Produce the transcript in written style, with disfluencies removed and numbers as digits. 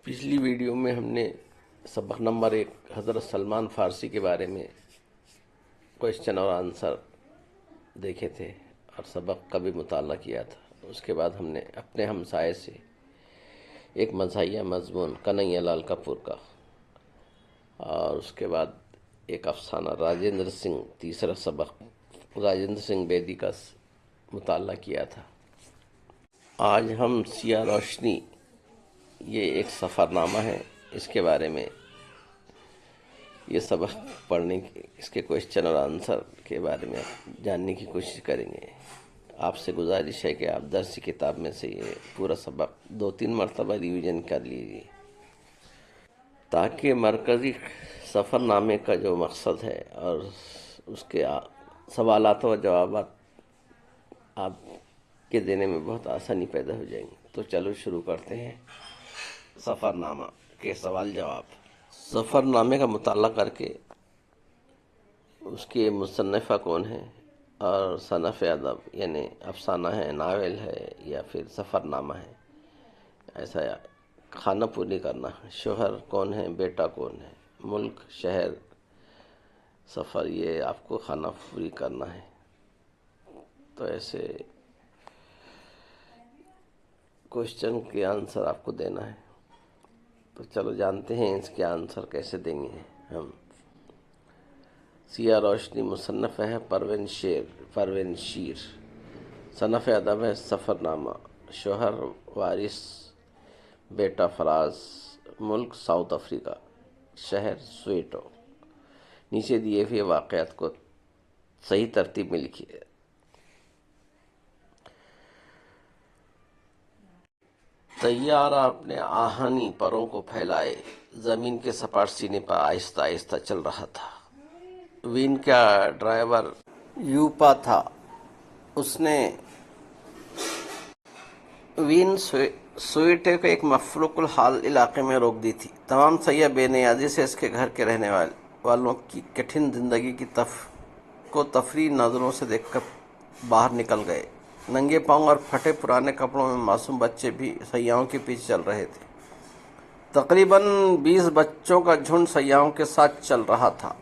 پچھلی ویڈیو میں ہم نے سبق نمبر 1 حضرت سلمان فارسی کے بارے میں کوشچن اور آنسر دیکھے تھے اور سبق کا بھی مطالعہ کیا تھا۔ اس کے بعد ہم نے اپنے ہمسائے سے ایک مزاحیہ مضمون کنہیا لال کپور کا، اور اس کے بعد ایک افسانہ راجندر سنگھ، تیسرا سبق راجندر سنگھ بیدی کا مطالعہ کیا تھا۔ آج ہم سیاہ روشنی، یہ ایک سفر نامہ ہے، اس کے بارے میں یہ سبق پڑھنے کی، اس کے کوشچن اور آنسر کے بارے میں جاننے کی کوشش کریں گے۔ آپ سے گزارش ہے کہ آپ درسی کتاب میں سے یہ پورا سبق 2-3 مرتبہ ریویژن کر لیجیے، تاکہ مرکزی سفر نامے کا جو مقصد ہے اور اس کے سوالات و جوابات آپ کے دینے میں بہت آسانی پیدا ہو جائیں گی۔ تو چلو شروع کرتے ہیں سفر نامہ کے سوال جواب۔ سفر نامے کا مطالعہ کر کے اس کے مصنفہ کون ہیں اور صنف ادب یعنی افسانہ ہے، ناول ہے یا پھر سفر نامہ ہے، ایسا خانہ پوری کرنا۔ شوہر کون ہے، بیٹا کون ہے، ملک، شہر، سفر، یہ آپ کو خانہ پوری کرنا ہے۔ تو ایسے کوشچن کے آنسر آپ کو دینا ہے۔ تو چلو جانتے ہیں اس کے آنسر کیسے دیں گے ہم۔ سیاہ روشنی مصنف ہے پروین شیر، صنف ادب ہے سفر نامہ، شوہر وارث، بیٹا فراز، ملک ساؤتھ افریقہ، شہر سویٹو۔ نیچے دیے ہوئے واقعات کو صحیح ترتیب میں لکھیے۔ طیارہ اپنے آہنی پروں کو پھیلائے زمین کے سپاٹ سینے پر آہستہ آہستہ چل رہا تھا۔ وین کا ڈرائیور یوپا تھا۔ اس نے وین سویٹے کو ایک مفرق الحال علاقے میں روک دی تھی۔ تمام سیاح بے نیازی سے اس کے گھر کے رہنے والوں کی کٹھن زندگی کو تفریح نظروں سے دیکھ کر باہر نکل گئے۔ ننگے پاؤں اور پھٹے پرانے کپڑوں میں معصوم بچے بھی سیاحوں کے پیچھے چل رہے تھے۔ تقریباً 20 بچوں کا جھنڈ سیاحوں کے ساتھ چل رہا تھا۔